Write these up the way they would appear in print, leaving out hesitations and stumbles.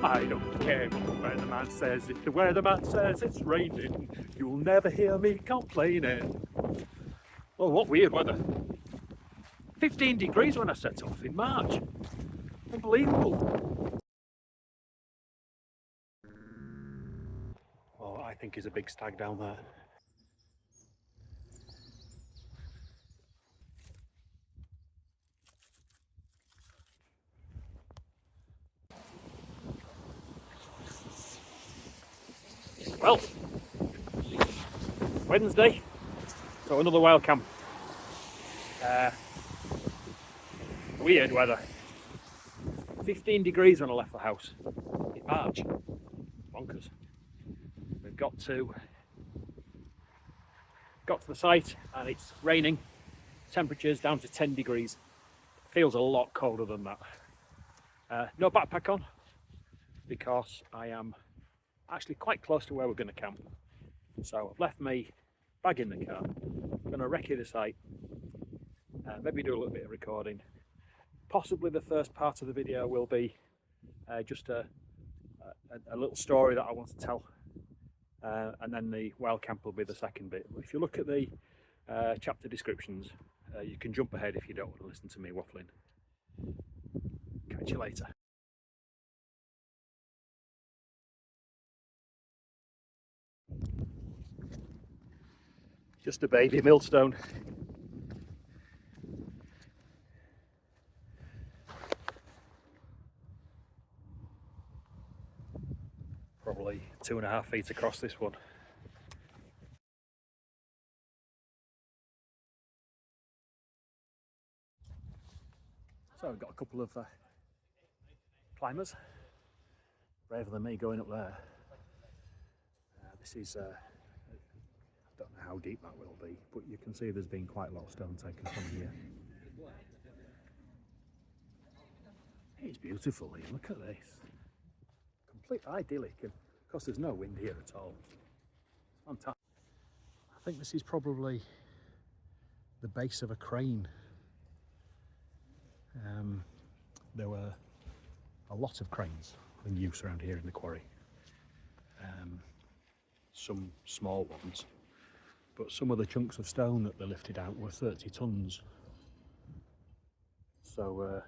I don't care where the man says it, where the man says it's raining, you'll never hear me complaining. Oh, what weird weather. 15 degrees when I set off in March. Unbelievable. Oh, I think there's a big stag down there. Well, Wednesday, so another wild camp. Weird weather. 15 degrees when I left the house in March. Bonkers. We've got to the site and it's raining. Temperatures down to 10 degrees. Feels a lot colder than that. No backpack on because I am actually quite close to where we're going to camp. So I've left my bag in the car. I'm going to recce the site, maybe do a little bit of recording. Possibly the first part of the video will be just a little story that I want to tell, and then the wild camp will be the second bit. If you look at the chapter descriptions, you can jump ahead if you don't want to listen to me waffling. Catch you later. Just a baby millstone. Probably 2.5 feet across, this one. So we've got a couple of climbers, braver than me, going up there. This is, I don't know how deep that will be, but you can see there's been quite a lot of stone taken from here. It's beautiful here, look at this. Complete idyllic, and of course there's no wind here at all. It's fantastic. I think this is probably the base of a crane. There were a lot of cranes in use around here in the quarry. Some small ones, but some of the chunks of stone that they lifted out were 30 tons. So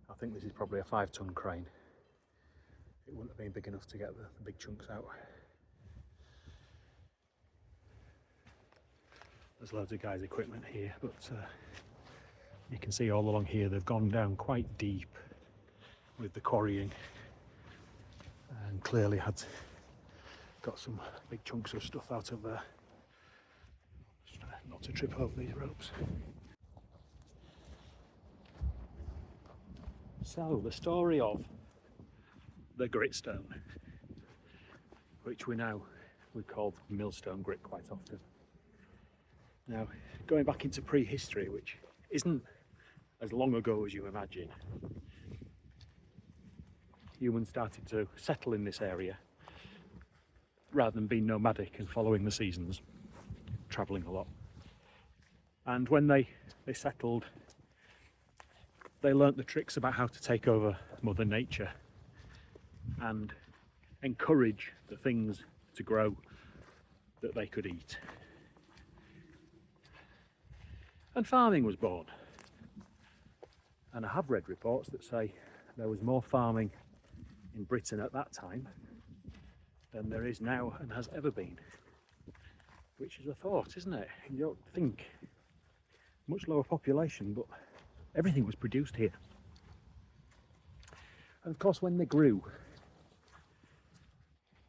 I think this is probably a 5-ton crane. It wouldn't have been big enough to get the big chunks out. There's loads of guys' equipment here, but you can see all along here they've gone down quite deep with the quarrying and clearly got some big chunks of stuff out of there. Just try not to trip over these ropes. So the story of the gritstone, which we call millstone grit quite often. Now, going back into prehistory, which isn't as long ago as you imagine, humans started to settle in this area rather than being nomadic and following the seasons, travelling a lot. And when they settled, they learnt the tricks about how to take over Mother Nature and encourage the things to grow that they could eat. And farming was born. And I have read reports that say there was more farming in Britain at that time than there is now and has ever been. Which is a thought, isn't it? You don't think, much lower population, but everything was produced here. And of course, when they grew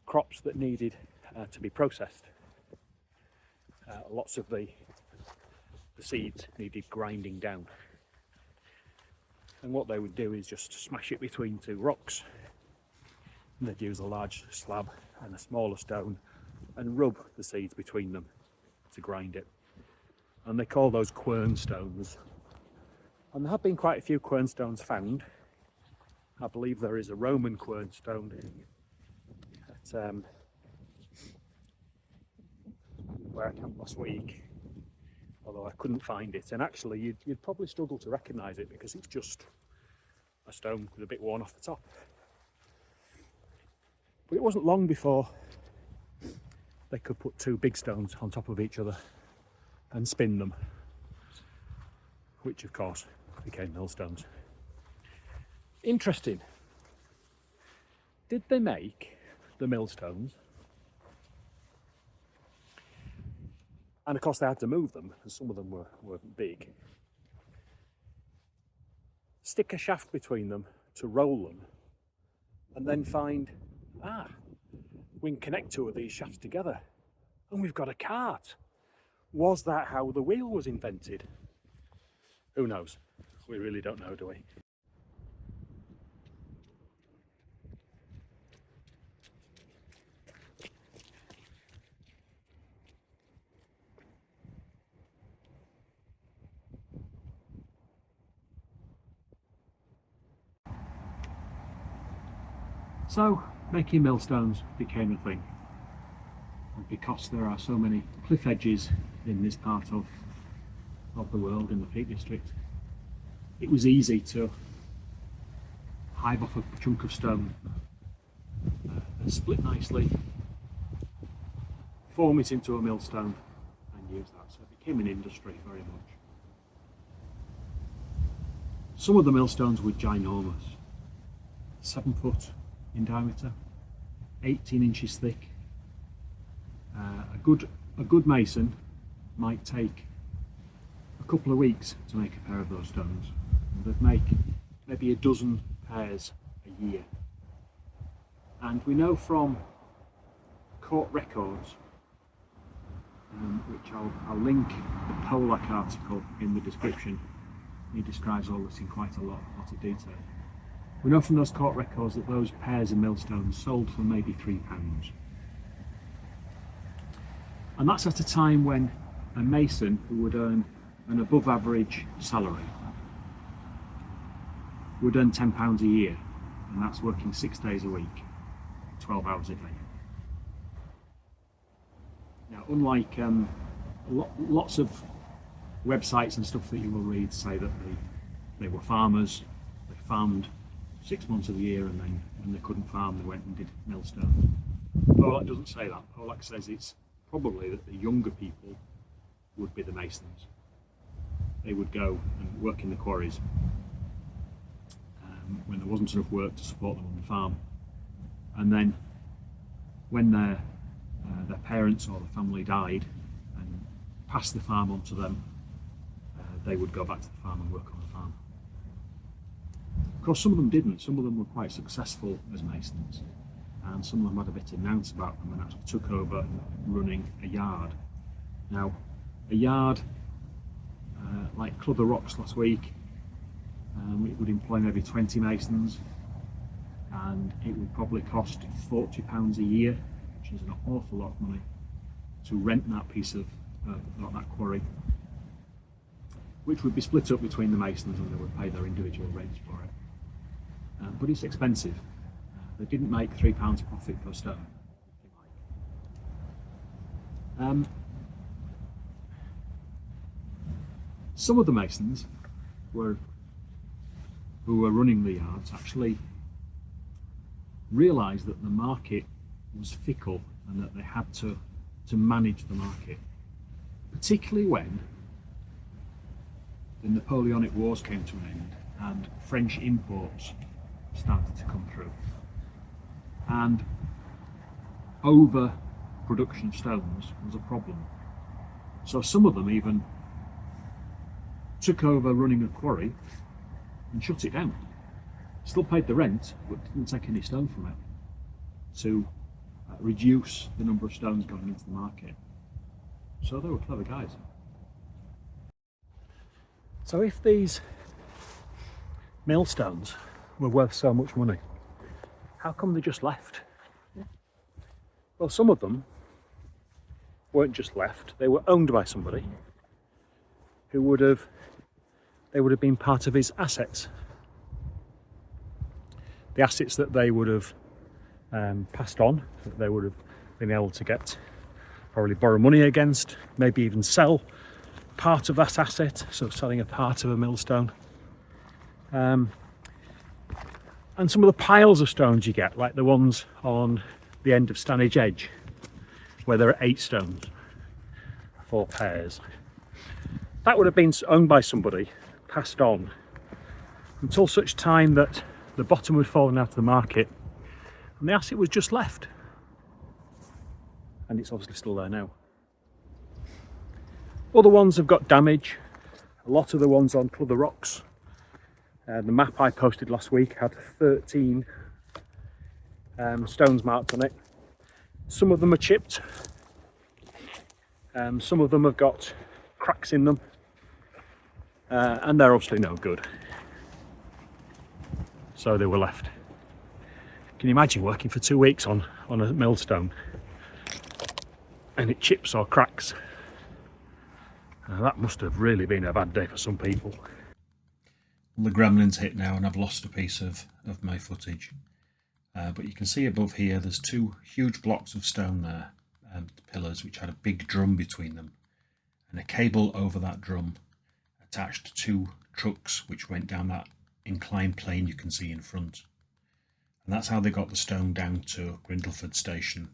crops that needed to be processed, lots of the seeds needed grinding down. And what they would do is just smash it between two rocks. And they'd use a large slab and a smaller stone and rub the seeds between them to grind it. And they call those quernstones. And there have been quite a few quernstones found. I believe there is a Roman quernstone at where I camped last week, although I couldn't find it. And actually you'd probably struggle to recognise it because it's just a stone with a bit worn off the top. But it wasn't long before they could put two big stones on top of each other and spin them, which of course became millstones. Interesting. Did they make the millstones? And of course they had to move them, because some of them weren't big. Stick a shaft between them to roll them, and then find, we can connect two of these shafts together, and we've got a cart. Was that how the wheel was invented? Who knows? We really don't know, do we? So, making millstones became a thing. And because there are so many cliff edges in this part of the world, in the Peak District, it was easy to hive off a chunk of stone and split nicely, form it into a millstone and use that. So it became an industry very much. Some of the millstones were ginormous, 7 foot in diameter, 18 inches thick. A good mason might take a couple of weeks to make a pair of those stones. And they'd make maybe a dozen pairs a year. And we know from court records, which I'll link the Pollack article in the description. He describes all this in quite a lot of detail. We know from those court records that those pairs of millstones sold for maybe £3. And that's at a time when a mason who would earn an above average salary would earn £10 a year, and that's working 6 days a week, 12 hours a day. Now, unlike lots of websites and stuff that you will read say that they were farmers, they farmed 6 months of the year, and then when they couldn't farm they went and did millstones. Pollack doesn't say that. Pollack says it's probably that the younger people would be the masons. They would go and work in the quarries when there wasn't enough work to support them on the farm, and then when their parents or the family died and passed the farm on to them, they would go back to the farm and work on the farm. Of course, some of them didn't. Some of them were quite successful as masons, and some of them had a bit of nous about them and actually took over running a yard. Now, a yard like Club of Rocks last week, it would employ maybe 20 masons, and it would probably cost £40 a year, which is an awful lot of money, to rent that piece of that quarry, which would be split up between the masons and they would pay their individual rents for it. But it's expensive. They didn't make £3 profit per stone. Some of the masons who were running the yards actually realised that the market was fickle and that they had to manage the market, particularly when the Napoleonic Wars came to an end and French imports started to come through, and overproduction of stones was a problem. So some of them even took over running a quarry and shut it down. Still paid the rent, but didn't take any stone from it to reduce the number of stones going into the market. So they were clever guys. So if these millstones were worth so much money, how come they just left? Well, some of them weren't just left, they were owned by somebody who would have been part of his assets. The assets that they would have passed on, that they would have been able to get, probably borrow money against, maybe even sell part of that asset, so selling a part of a millstone. And some of the piles of stones you get, like the ones on the end of Stanage Edge, where there are 8 stones, 4 pairs. That would have been owned by somebody, passed on, until such time that the bottom had fallen out of the market and the asset was just left. And it's obviously still there now. Other ones have got damage. A lot of the ones on Other Rocks. The map I posted last week had 13 stones marked on it. Some of them are chipped. Some of them have got cracks in them. And they're obviously no good. So they were left. Can you imagine working for 2 weeks on a millstone and it chips or cracks? That must have really been a bad day for some people. The gremlins hit now and I've lost a piece of my footage. But you can see above here there's 2 huge blocks of stone there, pillars which had a big drum between them, and a cable over that drum attached to 2 trucks which went down that inclined plane you can see in front. And that's how they got the stone down to Grindleford station.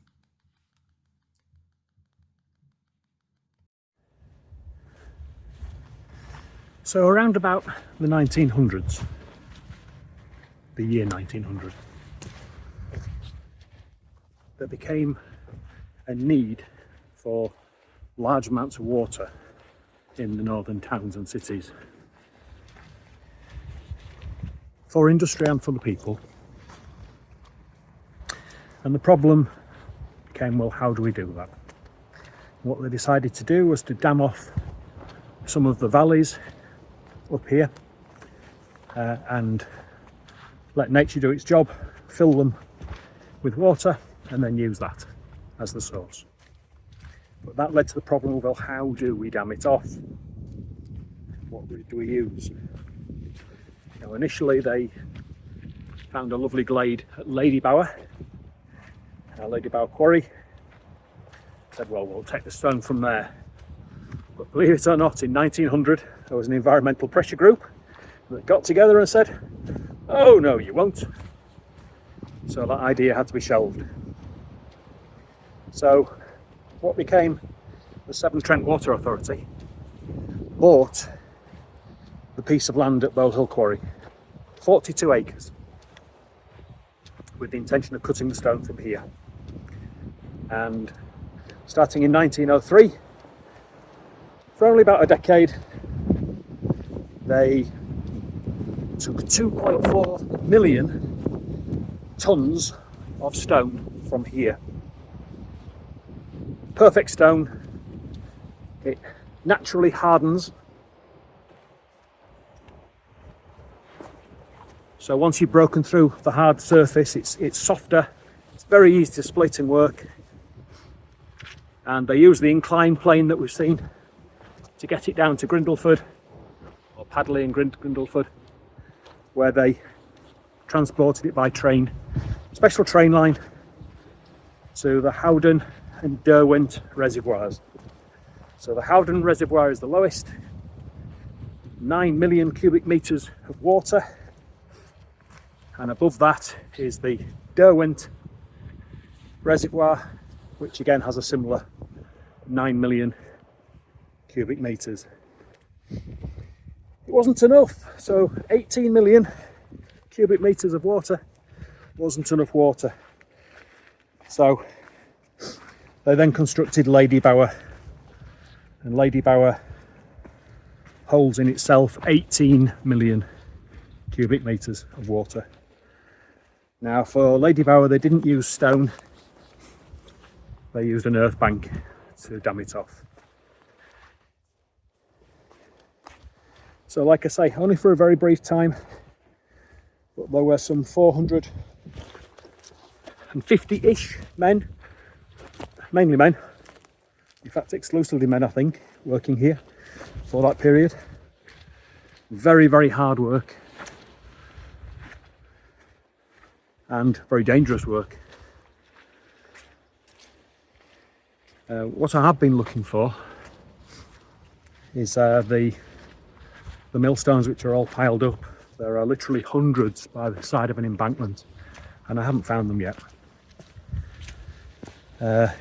So around about the 1900s, the year 1900, there became a need for large amounts of water in the northern towns and cities, for industry and for the people. And the problem became, well, how do we do that? What they decided to do was to dam off some of the valleys up here and let nature do its job, fill them with water and then use that as the source. But that led to the problem of, well, how do we dam it off? What do we use? Now, initially they found a lovely glade at Wood Quarry. Said, well, we'll take the stone from there. But believe it or not, in 1900 there was an environmental pressure group that got together and said, oh no, you won't. So that idea had to be shelved. So what became the Severn Trent Water Authority bought the piece of land at Bolehill Quarry, 42 acres, with the intention of cutting the stone from here. And starting in 1903, for only about a decade, they took 2.4 million tons of stone from here. Perfect stone. It naturally hardens. So once you've broken through the hard surface, it's softer. It's very easy to split and work. And they use the inclined plane that we've seen to get it down to Grindleford, or Padley and Grindleford, where they transported it by train, special train line, to the Howden and Derwent reservoirs. So the Howden reservoir is the lowest, 9 million cubic metres of water, and above that is the Derwent reservoir, which again has a similar 9 million cubic metres. It wasn't enough, so 18 million cubic metres of water wasn't enough water. So they then constructed Lady Bower, and Lady Bower holds in itself 18 million cubic metres of water. Now for Lady Bower they didn't use stone, they used an earth bank to dam it off. So like I say, only for a very brief time, but there were some 450-ish men, mainly men, in fact exclusively men I think, working here for that period. Very, very hard work and very dangerous work. What I have been looking for is the millstones, which are all piled up. There are literally hundreds by the side of an embankment, and I haven't found them yet. Now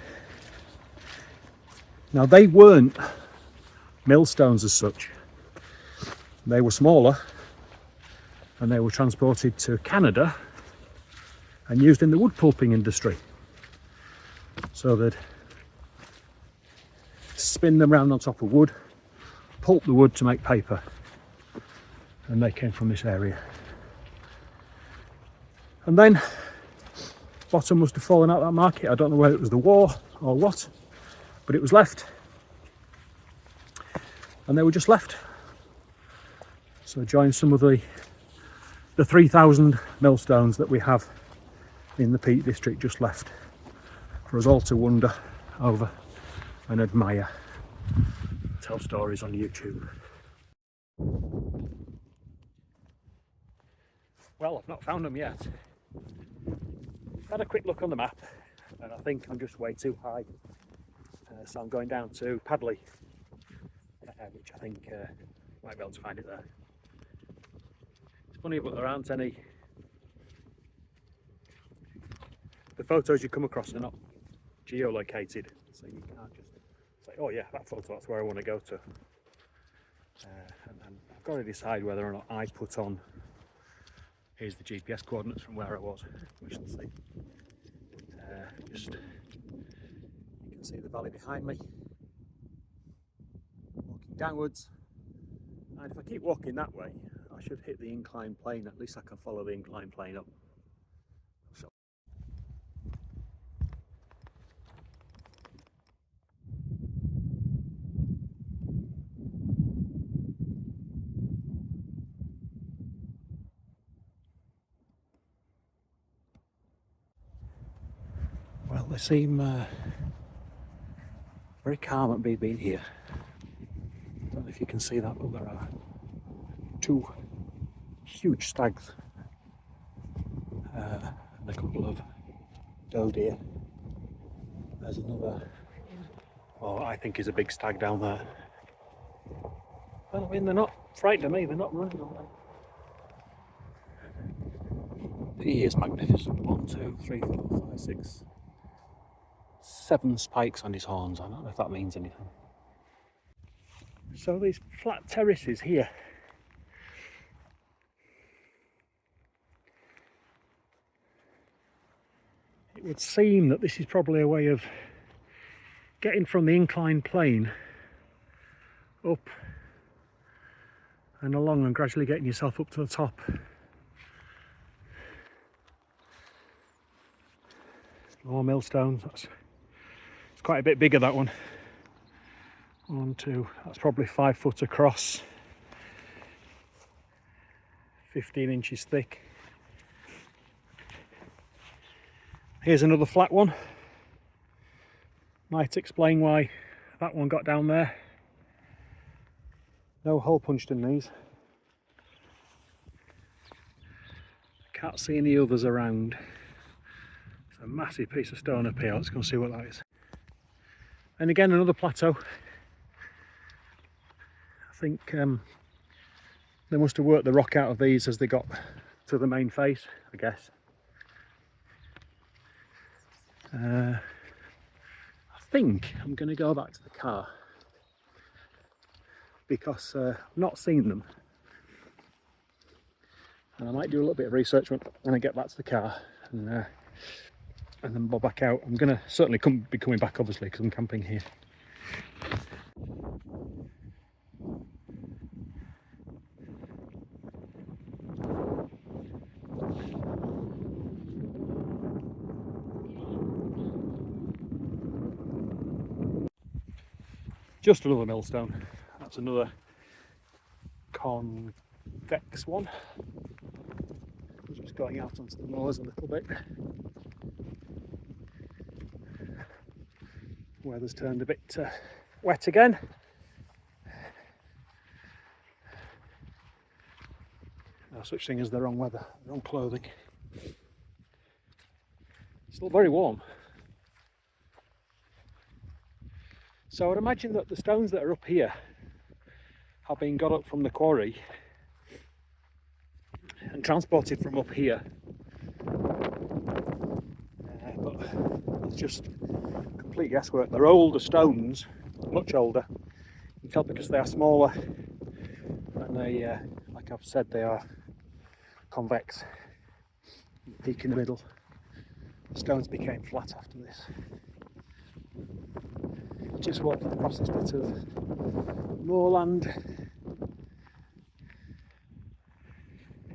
they weren't millstones as such. They were smaller and they were transported to Canada and used in the wood pulping industry. So they'd spin them round on top of wood, pulp the wood to make paper, and they came from this area. And then bottom must have fallen out of that market. I don't know whether it was the war or what, but it was left, and they were just left. So join some of the 3,000 millstones that we have in the Peak District just left for us all to wonder over and admire, tell stories on YouTube. Well, I've not found them yet. Had a quick look on the map and I think I'm just way too high, so I'm going down to Padley, which I think might be able to find it there. It's funny, but there aren't any. The photos you come across are not geolocated, so you can't just say, oh yeah, that photo, that's where I want to go to. And I've got to decide whether or not I put on, here's the GPS coordinates from where I was, we shall see. Just, you can see the valley behind me, walking downwards, and if I keep walking that way, I should hit the inclined plane. At least I can follow the inclined plane up. So. Well, they seem very calm at me being here. I don't know if you can see that, but there are two huge stags and a couple of doe deer. There's another, well, I think is a big stag down there. Well, I mean, they're not frightened of me, they're not running away. He is magnificent. 1, 2, 3, 4, 5, 6, 7 spikes on his horns. I don't know if that means anything. So these flat terraces here, it would seem that this is probably a way of getting from the inclined plane up and along and gradually getting yourself up to the top. More millstones. It's quite a bit bigger, that one. 1, 2, that's probably 5 foot across, 15 inches thick. Here's another flat one. Might explain why that one got down there. No hole punched in these. Can't see any others around. It's a massive piece of stone up here. Let's go and see what that is. And again, another plateau. I think they must have worked the rock out of these as they got to the main face, I guess. I think I'm going to go back to the car because I've not seen them, and I might do a little bit of research when I get back to the car and then bob back out. I'm going to certainly be coming back, obviously, because I'm camping here. Just another millstone. That's another convex one. Just going out onto the moors a little bit. Weather's turned a bit wet again. No such thing as the wrong weather, the wrong clothing. Still very warm. So I'd imagine that the stones that are up here have been got up from the quarry and transported from up here. But it's just Complete guesswork. They're older stones, much older. You can tell because they are smaller, and they, like I've said, they are convex. Peak in the middle. The stones became flat after this. Just walking across this bit of moorland.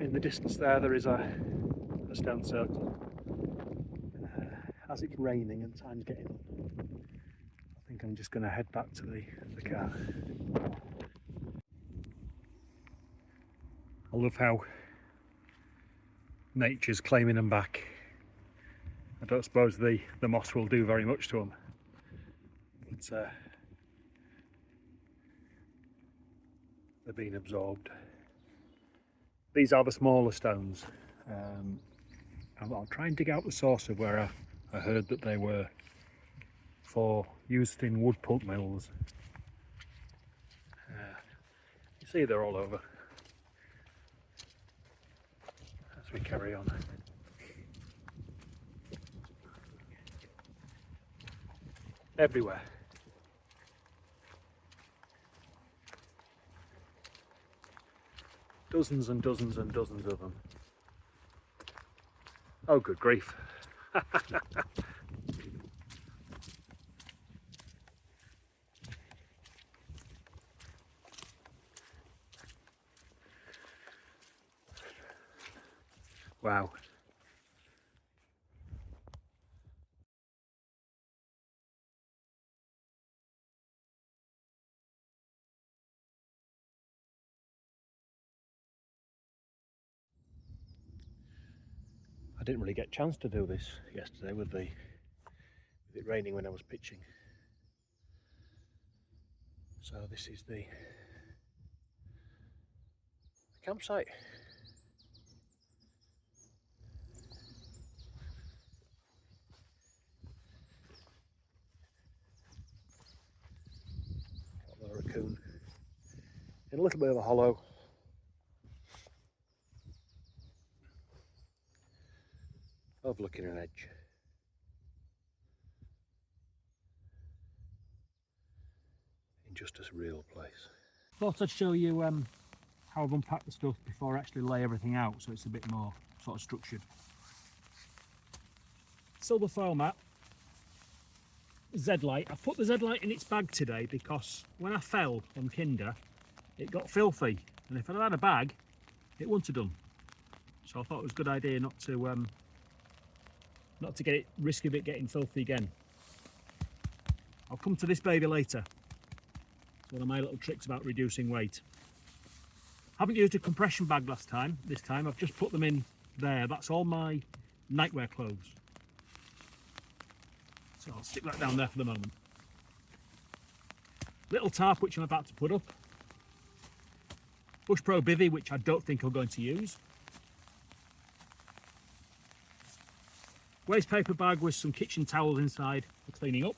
In the distance there is a stone circle. As it's raining and time's getting on, I think I'm just going to head back to the car. I love how nature's claiming them back. I don't suppose the moss will do very much to them, but they're being absorbed. These are the smaller stones. I'll try and dig out the source of where I heard that they were for used in wood pulp mills. You see they're all over as we carry on. Everywhere. Dozens and dozens and dozens of them. Oh, good grief. Wow. I didn't really get a chance to do this yesterday with it raining when I was pitching. So this is the campsite. Got the raccoon in a little bit of a hollow. Overlooking an edge. In just a real place. Thought I'd show you how I've unpacked the stuff before I actually lay everything out, so it's a bit more sort of structured. Silver foil mat, Z-light. I put the Z-light in its bag today because when I fell on Kinder, it got filthy, and if I'd had a bag, it wouldn't have done. So I thought it was a good idea not to get risk of it getting filthy again. I'll come to this baby later. It's one of my little tricks about reducing weight. Haven't used a compression bag this time. I've just put them in there. That's all my nightwear clothes. So I'll stick that down there for the moment. Little tarp which I'm about to put up. Bush Pro bivvy, which I don't think I'm going to use. Waste paper bag with some kitchen towels inside for cleaning up.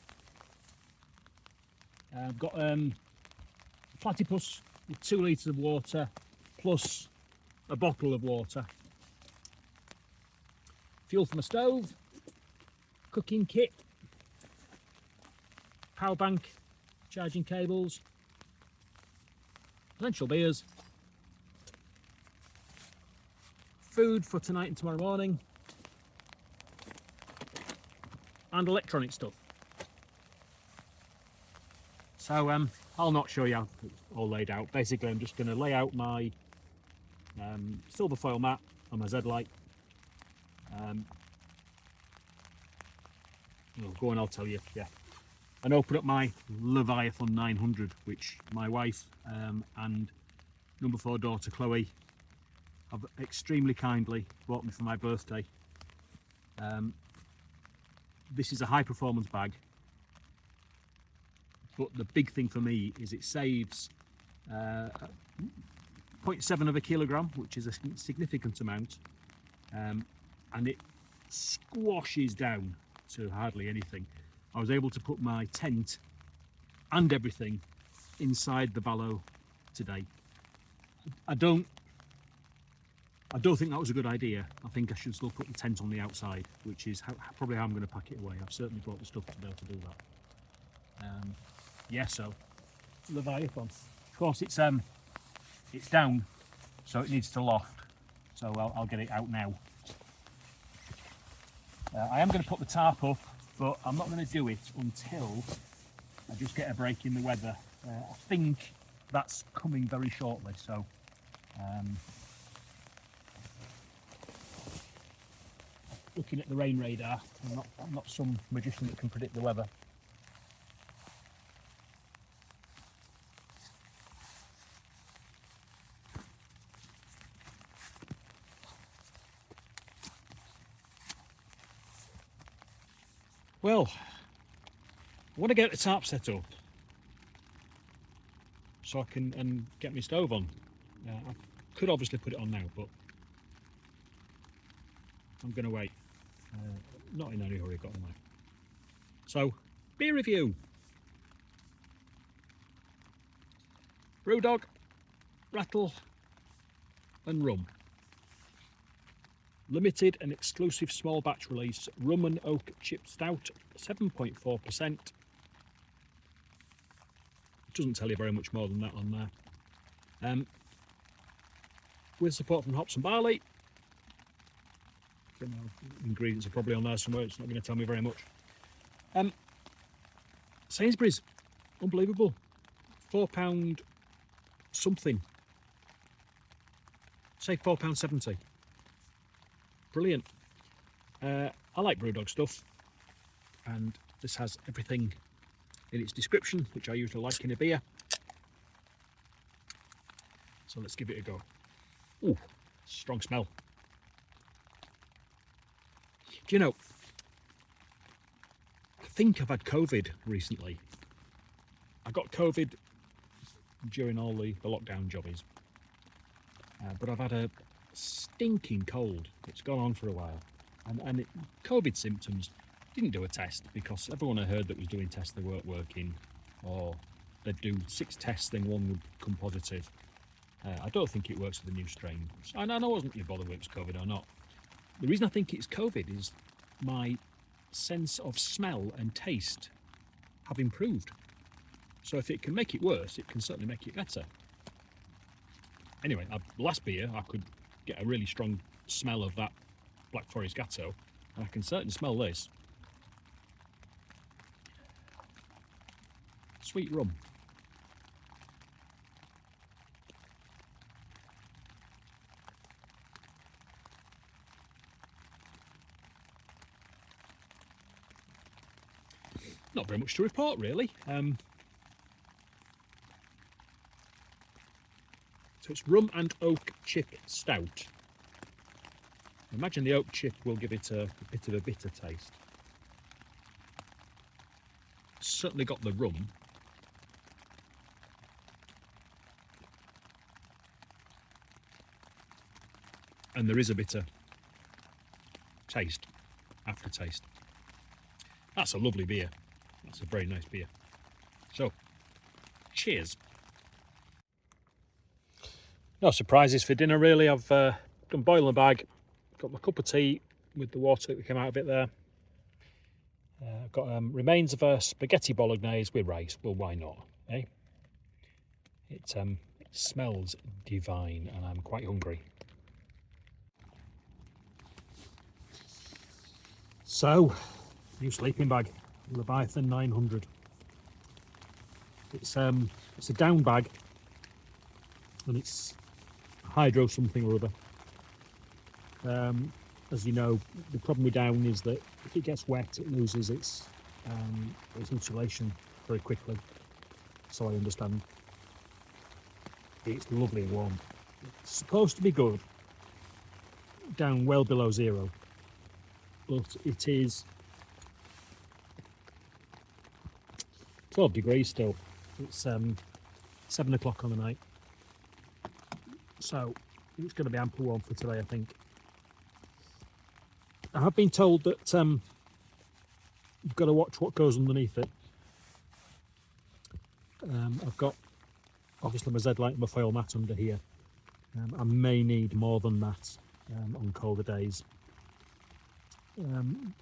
I've got a platypus with 2 litres of water plus a bottle of water. Fuel for my stove, cooking kit, power bank, charging cables, potential beers, food for tonight and tomorrow morning, and electronic stuff. So I'll not show you how it's all laid out. Basically I'm just going to lay out my silver foil mat on my Z-light. Go on, I'll tell you, yeah. And open up my Leviathan 900, which my wife and number 4 daughter Chloe have extremely kindly bought me for my birthday. This is a high performance bag, but the big thing for me is it saves 0.7 of a kilogram, which is a significant amount, and it squashes down to hardly anything. I was able to put my tent and everything inside the ballow today. I don't I don't think that was a good idea. I think I should still put the tent on the outside, which is probably how I'm going to pack it away. I've certainly brought the stuff to be able to do that. Yeah, so Leviathan. Of course, it's down, so it needs to loft. So I'll get it out now. I am going to put the tarp up, but I'm not going to do it until I just get a break in the weather. I think that's coming very shortly, so looking at the rain radar, I'm not some magician that can predict the weather. Well, I want to get the tarp set up so I can get my stove on. I could obviously put it on now, but I'm going to wait. Not in any hurry, got on there. So, beer review. Brewdog, rattle and rum. Limited and exclusive small batch release rum and oak chip stout, 7.4%. Doesn't tell you very much more than that on there. With support from hops and barley. Ingredients are probably on there somewhere, it's not going to tell me very much. Sainsbury's, unbelievable. £4 something. Say £4.70. Brilliant. I like Brewdog stuff, and this has everything in its description, which I usually like in a beer. So let's give it a go. Ooh, strong smell. Do you know, I think I've had COVID recently. I got COVID during all the lockdown jobbies, but I've had a stinking cold. It's gone on for a while, and COVID symptoms. Didn't do a test because everyone I heard that was doing tests, they weren't working, or they'd do 6 tests, then 1 would come positive. I don't think it works with the new strain. And I wasn't really bothered whether it's COVID or not. The reason I think it's COVID is my sense of smell and taste have improved. So if it can make it worse, it can certainly make it better. Anyway, last beer I could get a really strong smell of that Black Forest Gatto, and I can certainly smell this. Sweet rum. Not very much to report, really. So it's rum and oak chip stout. I imagine the oak chip will give it a bit of a bitter taste. Certainly got the rum. And there is a bitter taste, aftertaste. That's a lovely beer. That's a very nice beer. So, cheers. No surprises for dinner really. I've done boil and bag, got my cup of tea with the water that came out of it there. I've got remains of a spaghetti bolognese with rice. Well, why not, eh? It smells divine and I'm quite hungry. So, new sleeping bag, Leviathan 900. It's a down bag, and it's hydro something or other. As you know, the problem with down is that if it gets wet, it loses its insulation very quickly. So I understand. It's lovely and warm. It's supposed to be good down well below 0. But it is 12 degrees still. It's 7 o'clock on the night, so it's going to be ample warm for today, I think. I have been told that you've got to watch what goes underneath it. I've got obviously my Z-light and my foil mat under here. I may need more than that on colder days.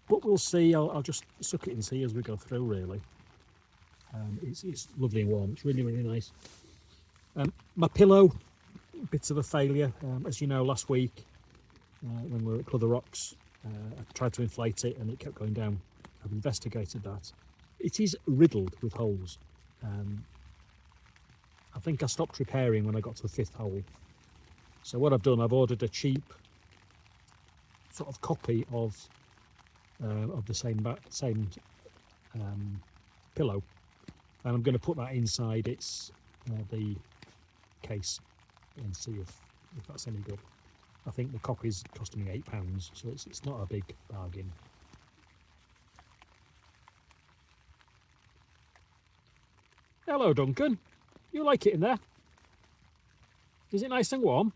But we'll see. I'll just suck it and see as we go through, really. It's lovely and warm. It's really, really nice. My pillow, bits of a failure. As you know, last week when we were at Cluther Rocks, I tried to inflate it and it kept going down. I've investigated that. It is riddled with holes. I think I stopped repairing when I got to the 5th hole. So what I've done, I've ordered a cheap sort of copy of the same pillow, and I'm going to put that inside its the case and see if that's any good. I think the copy's costing me £8, so it's not a big bargain. Hello, Duncan. You like it in there? Is it nice and warm?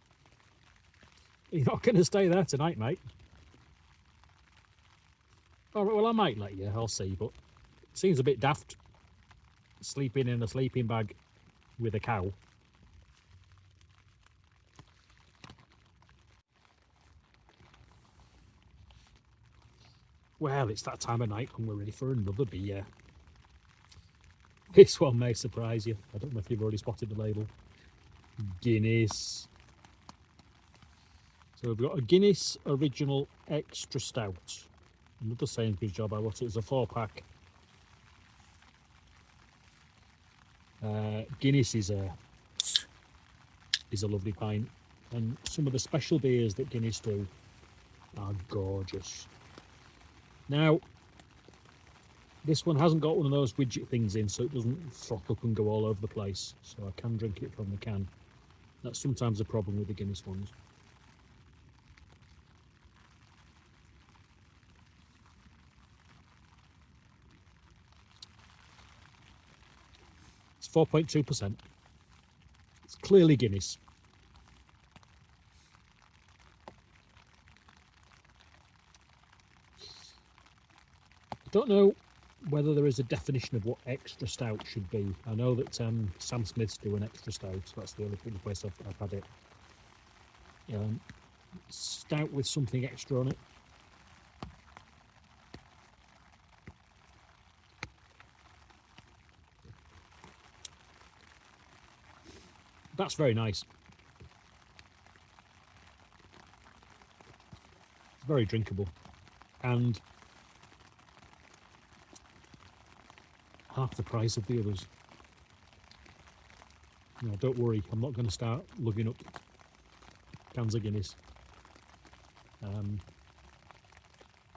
You're not going to stay there tonight, mate. All right, well, I might let you. I'll see, but it seems a bit daft sleeping in a sleeping bag with a cow. Well, it's that time of night when we're ready for another beer. This one may surprise you. I don't know if you've already spotted the label. Guinness. So we've got a Guinness Original Extra Stout. Another Sainsbury's job. I bought it as a 4-pack. Guinness is a lovely pint, and some of the special beers that Guinness do are gorgeous. Now, this one hasn't got one of those widget things in, so it doesn't froth up and go all over the place, so I can drink it from the can. That's sometimes a problem with the Guinness ones. It's 4.2%. It's clearly Guinness. I don't know whether there is a definition of what extra stout should be. I know that Sam Smith's do an extra stout. That's the only place I've had it. Stout with something extra on it. That's very nice. Very drinkable, and half the price of the others. No, don't worry, I'm not going to start lugging up cans of Guinness.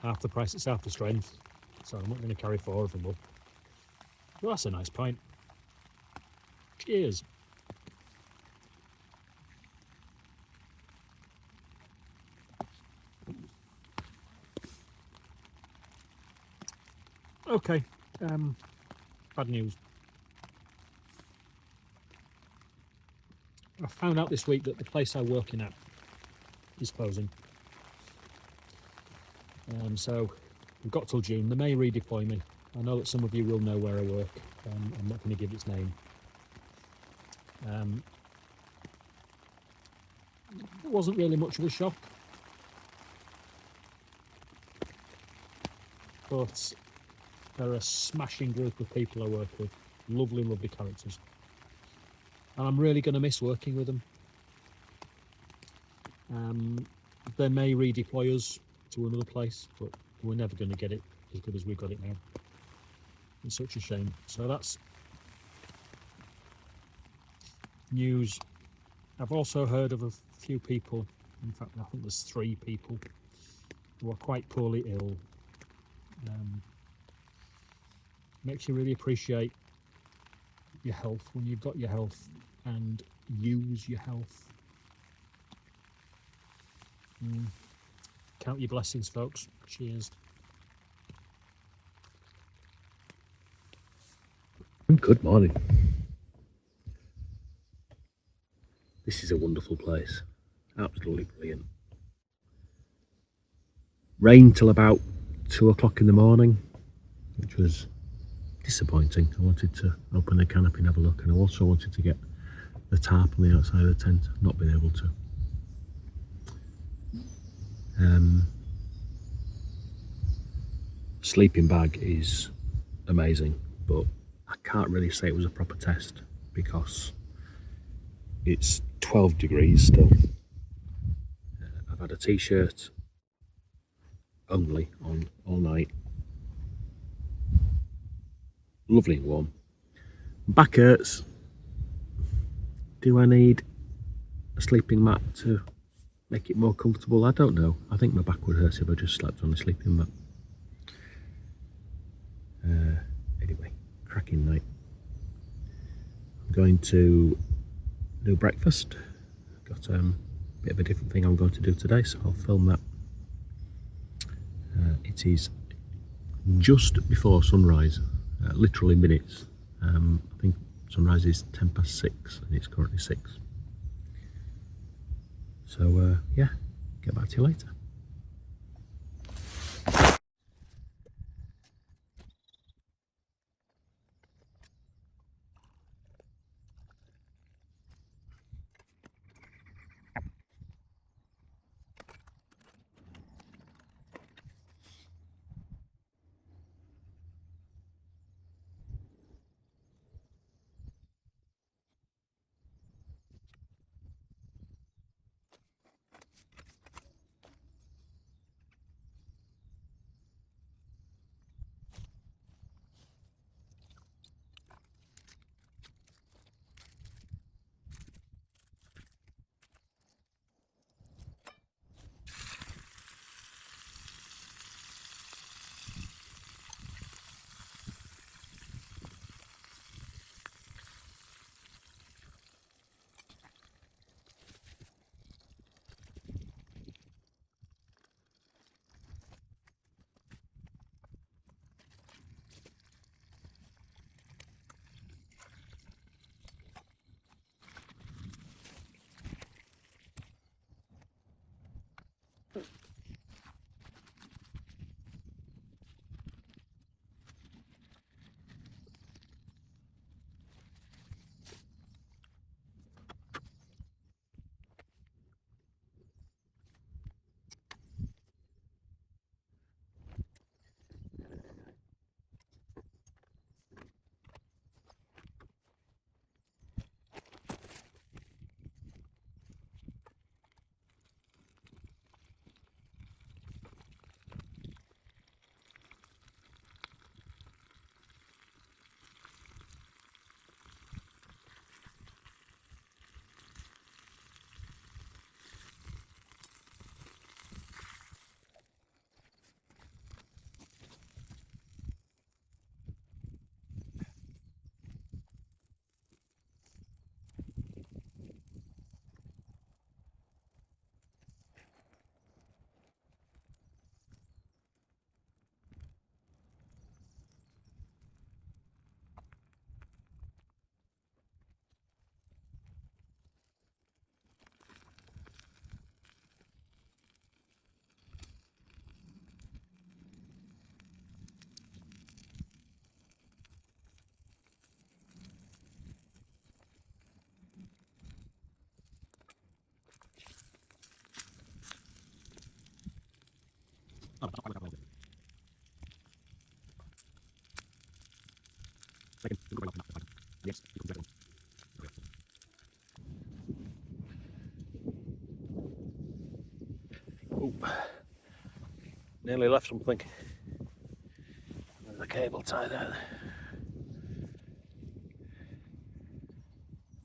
Half the price, it's half the strength, so I'm not going to carry 4 of them up. Well, that's a nice pint. Cheers. Okay, bad news. I found out this week that the place I'm working at is closing. So we've got till June. They may redeploy me. I know that some of you will know where I work. I'm not going to give its name. It wasn't really much of a shock, but they're a smashing group of people I work with. Lovely, lovely characters. And I'm really going to miss working with them. They may redeploy us to another place, but we're never going to get it as good as we've got it now. It's such a shame. So that's news. I've also heard of a few people, in fact I think there's 3 people who are quite poorly ill. Makes you really appreciate your health when you've got your health, and use your health. Count your blessings, folks. Cheers. Good morning. This is a wonderful place. Absolutely brilliant. Rained till about 2 o'clock in the morning, which was disappointing. I wanted to open the canopy and have a look, and I also wanted to get the tarp on the outside of the tent. Not been able to. Sleeping bag is amazing, but I can't really say it was a proper test because it's 12 degrees still. I've had a t-shirt only on all night. Lovely and warm. Back hurts. Do I need a sleeping mat to make it more comfortable? I don't know. I think my back would hurt if I just slept on a sleeping mat. Anyway, cracking night. I'm going to do breakfast. Got a bit of a different thing I'm going to do today, so I'll film that. It is just before sunrise, literally minutes. I think sunrise is 6:10 and it's currently 6. So yeah, get back to you later. Ooh, nearly left something. There's a cable tie there.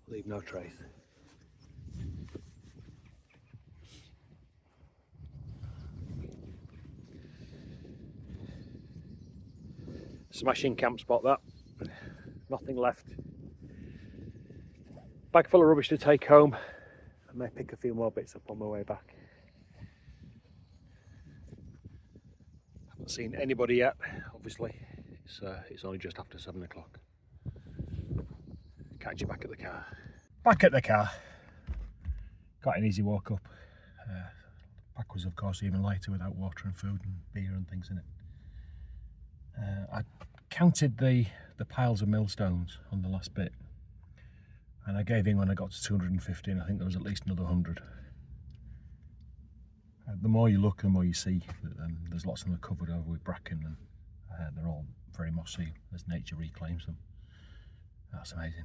Leave no trace. Smashing camp spot that. Nothing left. Bag full of rubbish to take home. I may pick a few more bits up on my way back. Haven't seen anybody yet, obviously. It's only just after 7 o'clock. Catch you back at the car. Back at the car. Got an easy walk up. Pack was of course even lighter without water and food and beer and things in it. I counted the piles of millstones on the last bit, and I gave in when I got to 250, and I think there was at least another 100. The more you look, the more you see. There's lots of them covered over with bracken, and they're all very mossy as nature reclaims them. That's amazing.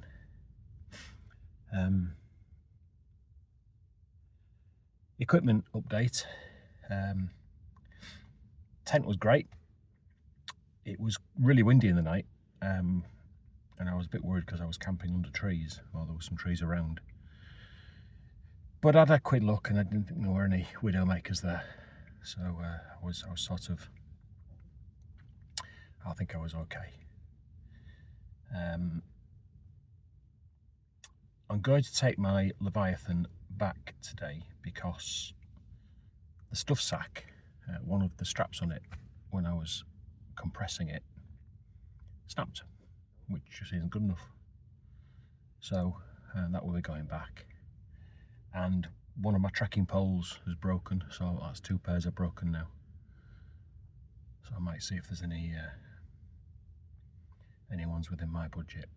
Equipment update. Tent was great. It was really windy in the night, and I was a bit worried because I was camping under trees. Well, there were some trees around. But I'd had a quick look and I didn't think there were any widowmakers there. So I was sort of, I think I was okay. I'm going to take my Leviathan back today because the stuff sack, one of the straps on it, when I was compressing it, snapped, which just isn't good enough. So that will be going back. And one of my trekking poles has broken, so that's 2 pairs are broken now. So I might see if there's any ones within my budget.